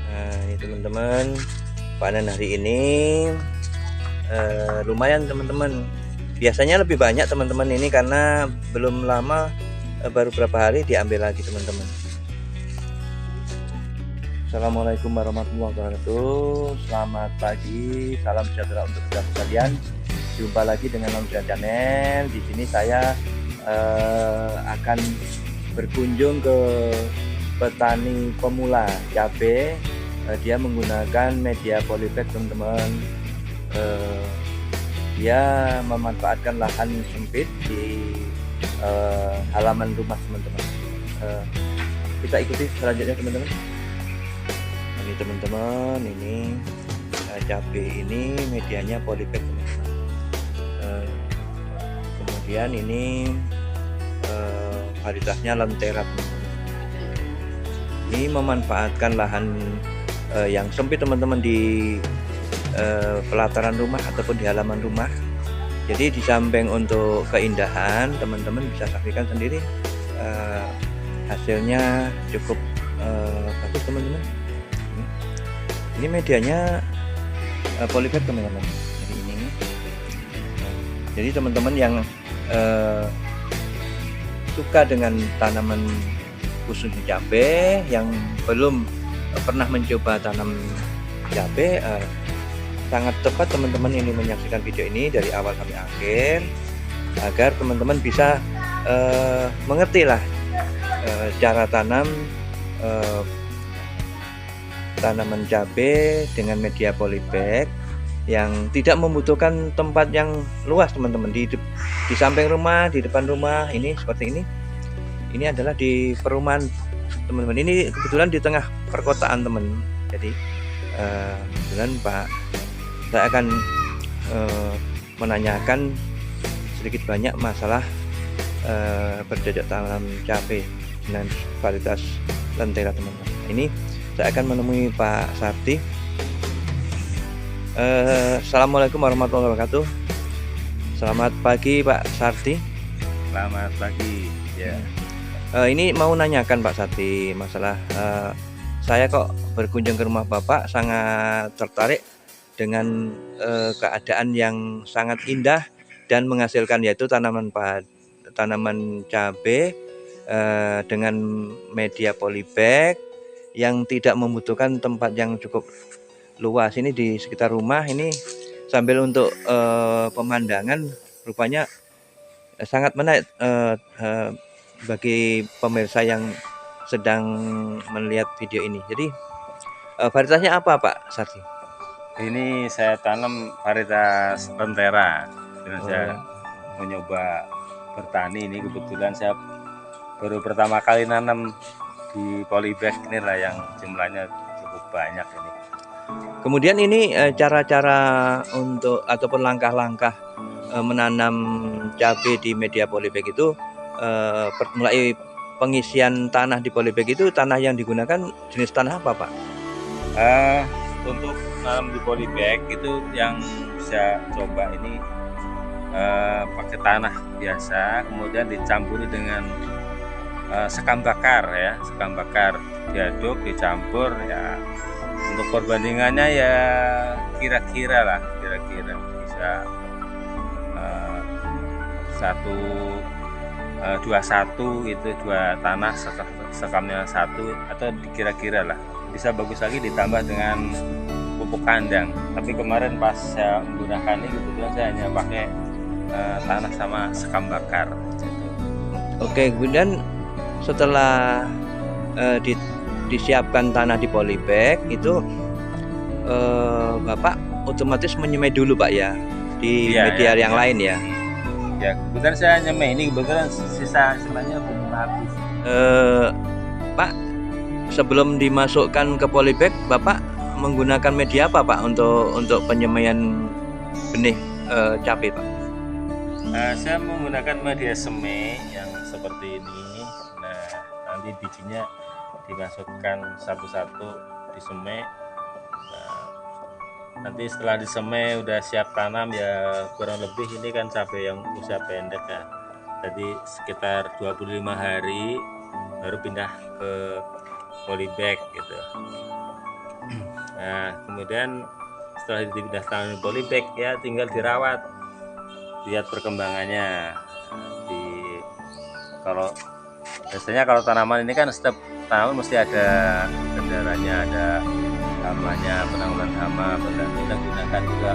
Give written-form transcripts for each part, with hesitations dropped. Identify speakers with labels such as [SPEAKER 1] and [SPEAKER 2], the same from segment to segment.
[SPEAKER 1] Nah, ini teman-teman, panen hari ini lumayan teman-teman. Biasanya lebih banyak teman-teman ini karena belum lama, baru berapa hari diambil lagi teman-teman. Assalamualaikum warahmatullahi wabarakatuh. Selamat pagi, salam sejahtera untuk kita sekalian. Jumpa lagi dengan Langsung Channel. Di sini saya akan berkunjung ke petani pemula cabai. Dia menggunakan media polybag teman-teman. Dia memanfaatkan lahan sempit di halaman rumah teman-teman. Kita ikuti selanjutnya teman-teman. Ini teman-teman, ini cabai ini medianya polybag teman-teman. Kemudian ini varietasnya Lentera teman-teman. Ini memanfaatkan lahan yang sempit teman-teman di pelataran rumah ataupun di halaman rumah. Jadi di samping untuk keindahan, teman-teman bisa saksikan sendiri hasilnya cukup bagus teman-teman. Ini medianya polybag teman-teman. Jadi teman-teman yang suka dengan tanaman khusus cabai, yang belum pernah mencoba tanam cabai, sangat tepat teman-teman ini menyaksikan video ini dari awal sampai akhir, agar teman-teman bisa mengerti lah cara tanam tanaman cabai dengan media polybag yang tidak membutuhkan tempat yang luas teman-teman. Di samping rumah, di depan rumah, ini seperti ini. Ini adalah di perumahan teman-teman. Ini kebetulan di tengah perkotaan teman. Jadi kebetulan Pak, saya akan menanyakan sedikit banyak masalah bercocok tanam cabai dengan varietas Lentera teman-teman. Ini saya akan menemui Pak Sarti. Assalamualaikum warahmatullahi wabarakatuh. Selamat pagi Pak Sarti.
[SPEAKER 2] Selamat pagi ya.
[SPEAKER 1] Ini mau nanyakan Pak Sarti masalah, saya kok berkunjung ke rumah Bapak sangat tertarik dengan keadaan yang sangat indah dan menghasilkan, yaitu tanaman cabai dengan media polybag yang tidak membutuhkan tempat yang cukup luas. Ini di sekitar rumah ini, sambil untuk pemandangan rupanya sangat menarik bagi pemirsa yang sedang melihat video ini. Jadi varietasnya apa Pak Sarti?
[SPEAKER 2] Ini saya tanam varietas Lentera. Dan saya mencoba bertani ini, kebetulan saya baru pertama kali nanam di polybag inilah yang jumlahnya cukup banyak ini.
[SPEAKER 1] Kemudian ini cara-cara untuk ataupun langkah-langkah menanam cabai di media polybag itu, mulai pengisian tanah di polybag itu, tanah yang digunakan jenis tanah apa Pak?
[SPEAKER 2] Untuk nanam di polybag itu yang bisa coba ini pakai tanah biasa, kemudian dicampuri dengan sekam bakar ya, sekam bakar diaduk, dicampur ya. Untuk perbandingannya ya kira-kira bisa 1:21 itu, dua tanah sekamnya satu, atau kira-kira lah. Bisa bagus lagi ditambah dengan pupuk kandang. Tapi kemarin pas saya menggunakan ini, kebetulan saya hanya pakai tanah sama sekam bakar gitu.
[SPEAKER 1] Oke, kemudian setelah disiapkan tanah di polybag itu, Bapak otomatis menyemai dulu Pak ya di media yang lain ya?
[SPEAKER 2] Ya, kebetulan saya nyemai ini, kebetulan sisa semuanya belum habis.
[SPEAKER 1] Pak, sebelum dimasukkan ke polybag, Bapak menggunakan media apa Pak untuk penyemaian benih cabai Pak?
[SPEAKER 2] Saya menggunakan media semai yang seperti ini. Nah, nanti bijinya dimasukkan satu-satu di semai. Nah, Nanti setelah disemai udah siap tanam ya kurang lebih ini kan cabai yang usia pendek ya. Jadi sekitar 25 hari baru pindah ke polybag gitu. Nah, kemudian setelah dipindah tanam polybag ya tinggal dirawat, lihat perkembangannya. Kalau biasanya kalau tanaman ini kan setiap tanaman mesti ada kendalanya, ada hamanya, penanggulangan hama, kita gunakan juga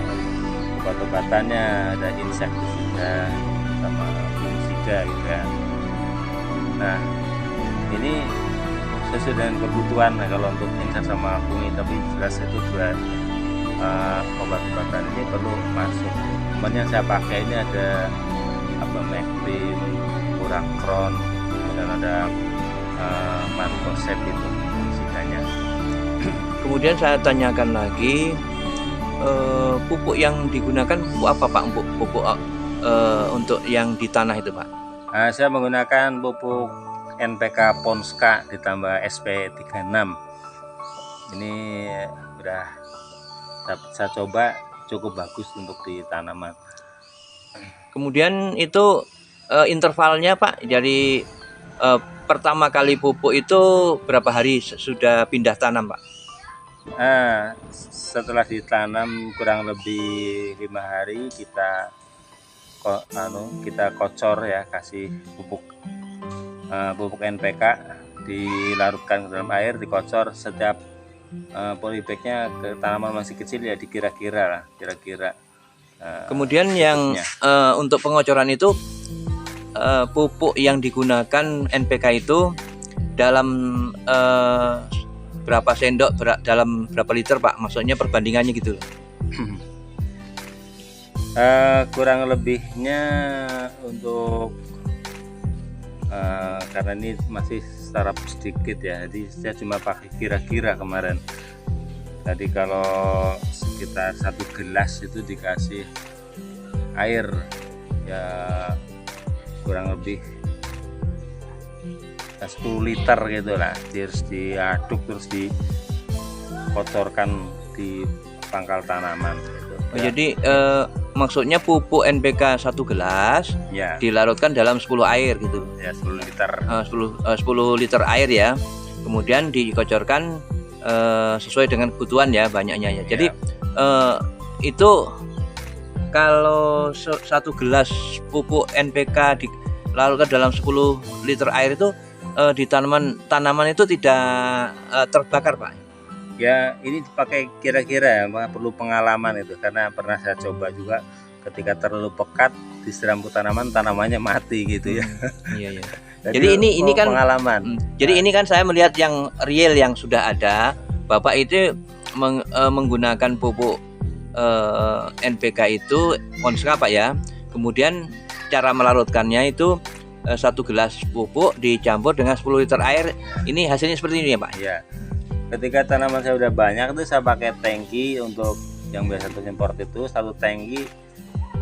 [SPEAKER 2] obat-obatannya, ada insektisida sama fungisida gitu ya. Nah, ini sesuai dengan kebutuhan. Nah, kalau untuk insek sama fungi, tapi jelas itu juga obat-obatan ini perlu masuk. Cuman yang saya pakai ini ada Mectin, Urakron, kemudian ada Mancozeb itu fungisidanya.
[SPEAKER 1] Kemudian saya tanyakan lagi, pupuk yang digunakan pupuk apa Pak? Pupuk untuk yang di tanah itu Pak?
[SPEAKER 2] Saya menggunakan pupuk NPK Ponska ditambah SP36. Ini udah saya coba cukup bagus untuk di tanaman.
[SPEAKER 1] Kemudian itu intervalnya Pak, dari pertama kali pupuk itu berapa hari sudah pindah tanam Pak?
[SPEAKER 2] Setelah ditanam kurang lebih 5 hari kita kocor ya, kasih pupuk NPK, dilarutkan ke dalam air, dikocor. Setiap polybagnya ke tanaman masih kecil ya dikira-kira.
[SPEAKER 1] Kemudian yang untuk pengocoran itu pupuk yang digunakan NPK itu dalam berapa sendok dalam berapa liter Pak? Maksudnya perbandingannya gitu.
[SPEAKER 2] Kurang lebihnya untuk karena ini masih secara sedikit ya, jadi saya cuma pakai kira-kira kemarin. Tadi kalau sekitar 1 gelas itu dikasih air ya kurang lebih 10 liter gitu lah, terus diaduk, terus dikocorkan di pangkal tanaman gitu.
[SPEAKER 1] Ya. Jadi maksudnya pupuk NPK 1 gelas
[SPEAKER 2] ya,
[SPEAKER 1] dilarutkan dalam 10 air gitu
[SPEAKER 2] ya, 10 liter
[SPEAKER 1] 10 liter air ya, kemudian dikocorkan sesuai dengan kebutuhan ya banyaknya ya. Jadi itu kalau 1 gelas pupuk NPK dilarutkan dalam 10 liter air itu di tanaman itu tidak terbakar Pak?
[SPEAKER 2] Ya, ini dipakai kira-kira ya, perlu pengalaman itu, karena pernah saya coba juga ketika terlalu pekat disiram ke tanamannya mati gitu ya.
[SPEAKER 1] Iya. Jadi ini kan
[SPEAKER 2] pengalaman.
[SPEAKER 1] Jadi ini kan saya melihat yang real yang sudah ada. Bapak itu menggunakan pupuk NPK itu Ponska Pak ya. Kemudian cara melarutkannya itu 1 gelas pupuk dicampur dengan 10 liter air. Ini hasilnya seperti ini ya Pak?
[SPEAKER 2] Iya. Ketika tanaman saya udah banyak itu saya pakai tangki, untuk yang biasa untuk import itu 1 tangki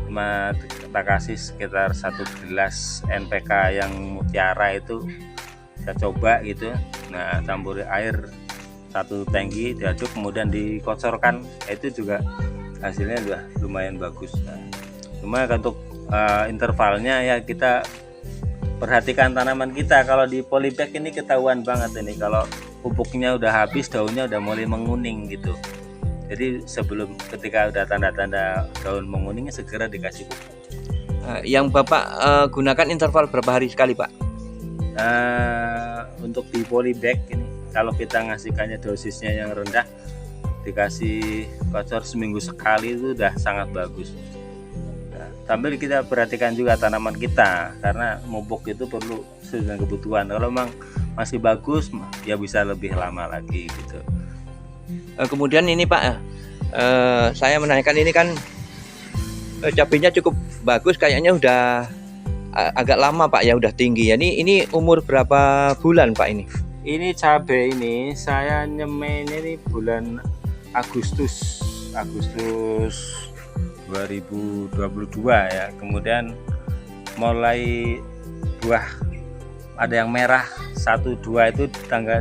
[SPEAKER 2] cuma kita kasih sekitar 1 gelas NPK yang mutiara itu, saya coba gitu. Nah, campur air 1 tangki, diaduk kemudian dikocorkan, itu juga hasilnya udah lumayan bagus. Nah, cuma untuk intervalnya ya kita perhatikan tanaman kita. Kalau di polybag ini ketahuan banget ini, kalau pupuknya udah habis, daunnya udah mulai menguning gitu. Jadi sebelum ketika udah tanda-tanda daun menguningnya segera dikasih pupuk.
[SPEAKER 1] Yang Bapak gunakan interval berapa hari sekali Pak?
[SPEAKER 2] Untuk di polybag ini kalau kita ngasihkannya dosisnya yang rendah, dikasih kocor seminggu sekali itu udah sangat bagus. Sambil kita perhatikan juga tanaman kita, karena pupuk itu perlu sesuai dengan kebutuhan. Kalau memang masih bagus ya bisa lebih lama lagi gitu.
[SPEAKER 1] Kemudian ini Pak, saya menanyakan ini kan cabenya cukup bagus, kayaknya udah agak lama Pak ya, udah tinggi ya. Ini umur berapa bulan Pak ini?
[SPEAKER 2] Ini cabai ini saya nyemainya ini bulan Agustus 2022 ya. Kemudian mulai buah ada yang merah 1-2 itu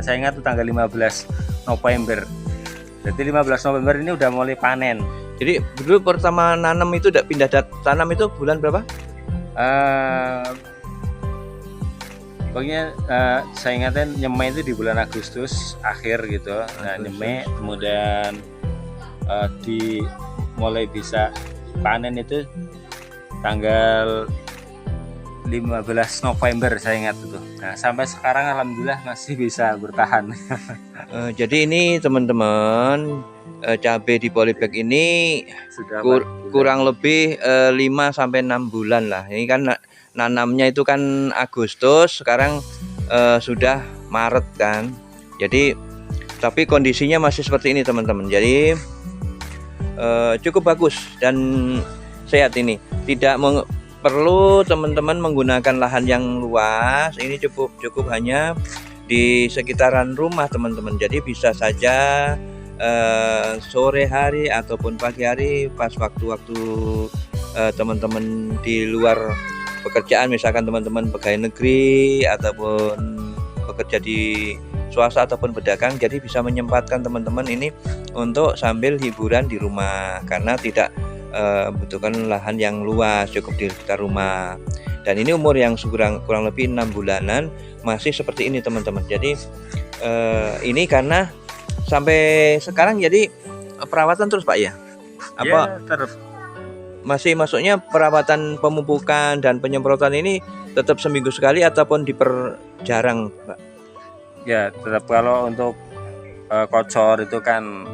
[SPEAKER 2] saya ingat itu tanggal 15 November. Jadi 15 November ini udah mulai panen.
[SPEAKER 1] Jadi dulu pertama nanam itu pindah tanam itu bulan berapa?
[SPEAKER 2] Pokoknya saya ingatkan nyemai itu di bulan Agustus akhir gitu. Nah, nyemai kemudian mulai bisa panen itu tanggal 15 November saya ingat itu. Nah, sampai sekarang alhamdulillah masih bisa bertahan.
[SPEAKER 1] Jadi ini teman-teman, cabai di polybag ini
[SPEAKER 2] Sudah
[SPEAKER 1] kurang lebih 5 sampai 6 bulan lah. Ini kan nanamnya itu kan Agustus, sekarang sudah Maret kan. Jadi tapi kondisinya masih seperti ini teman-teman. Jadi cukup bagus dan sehat ini. Tidak perlu teman-teman menggunakan lahan yang luas. Ini cukup hanya di sekitaran rumah teman-teman. Jadi bisa saja sore hari ataupun pagi hari pas waktu-waktu teman-teman di luar pekerjaan, misalkan teman-teman pegawai negeri ataupun bekerja di swasta ataupun pedagang, jadi bisa menyempatkan teman-teman ini untuk sambil hiburan di rumah karena tidak membutuhkan lahan yang luas, cukup di sekitar rumah. Dan ini umur yang kurang lebih 6 bulanan masih seperti ini teman-teman. Jadi ini karena sampai sekarang jadi perawatan terus Pak ya? Apa
[SPEAKER 2] terus
[SPEAKER 1] masih masuknya perawatan pemupukan dan penyemprotan ini tetap seminggu sekali ataupun diperjarang Pak?
[SPEAKER 2] Ya tetap, kalau untuk kocor itu kan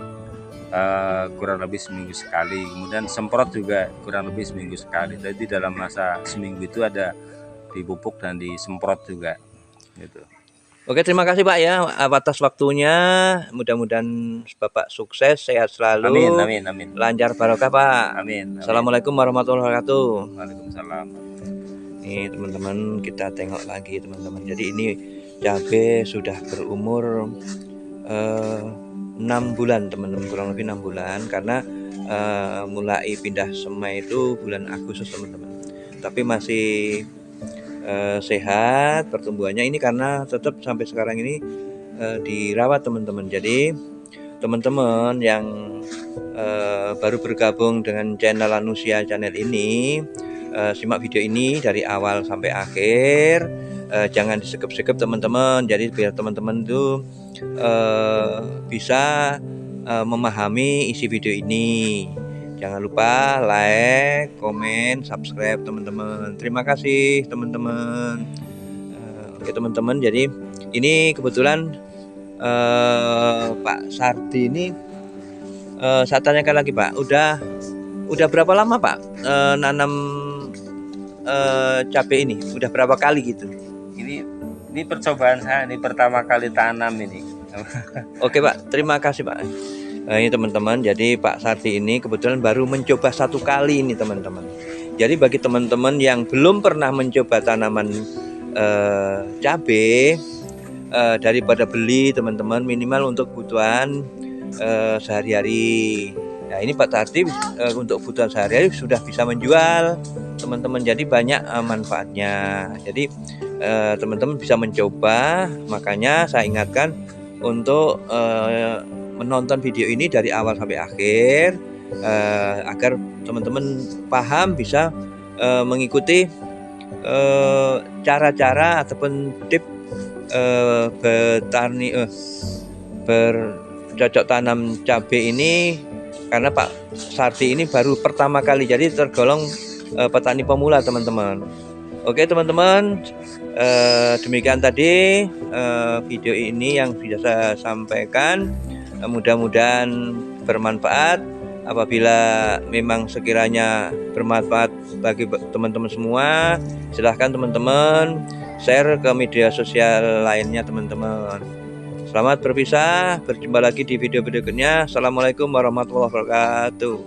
[SPEAKER 2] kurang lebih seminggu sekali, kemudian semprot juga kurang lebih seminggu sekali. Jadi dalam masa seminggu itu ada dipupuk dan disemprot juga gitu.
[SPEAKER 1] Oke, terima kasih Pak ya atas waktunya. Mudah-mudahan Bapak sukses, sehat selalu.
[SPEAKER 2] Amin, amin, amin.
[SPEAKER 1] Lancar barokah Pak.
[SPEAKER 2] Amin.
[SPEAKER 1] Assalamualaikum warahmatullahi wabarakatuh.
[SPEAKER 2] Waalaikumsalam.
[SPEAKER 1] Nih teman-teman, kita tengok lagi teman-teman. Jadi ini cabai sudah berumur 6 bulan teman-teman, kurang lebih 6 bulan karena mulai pindah semai itu bulan Agustus teman-teman. Tapi masih sehat pertumbuhannya ini karena tetap sampai sekarang ini dirawat teman-teman. Jadi teman-teman yang baru bergabung dengan channel Lanusia channel ini, simak video ini dari awal sampai akhir, jangan disekep-sekep teman-teman. Jadi biar teman-teman itu bisa memahami isi video ini. Jangan lupa like, komen, subscribe teman-teman. Terima kasih teman-teman. Oke teman-teman, jadi ini kebetulan Pak Sardi ini saya tanyakan lagi Pak, udah berapa lama Pak nanam cabai ini? Udah berapa kali gitu?
[SPEAKER 2] Ini percobaan saya, ini pertama kali tanam ini.
[SPEAKER 1] Oke Pak, terima kasih Pak. Ini teman-teman, jadi Pak Sardi ini kebetulan baru mencoba 1 kali ini teman-teman. Jadi bagi teman-teman yang belum pernah mencoba tanaman cabai, daripada beli teman-teman, minimal untuk kebutuhan sehari-hari. Nah ini Pak Sardi untuk kebutuhan sehari-hari sudah bisa menjual teman-teman, jadi banyak manfaatnya. Jadi teman-teman bisa mencoba, makanya saya ingatkan untuk menonton video ini dari awal sampai akhir agar teman-teman paham, bisa mengikuti cara-cara ataupun tip bercocok tanam cabai ini, karena Pak Sardi ini baru pertama kali, jadi tergolong petani pemula teman-teman. Oke teman-teman, demikian tadi video ini yang bisa saya sampaikan. Mudah-mudahan bermanfaat. Apabila memang sekiranya bermanfaat bagi teman-teman semua, silahkan teman-teman share ke media sosial lainnya teman-teman. Selamat berpisah, berjumpa lagi di video berikutnya. Assalamualaikum warahmatullahi wabarakatuh.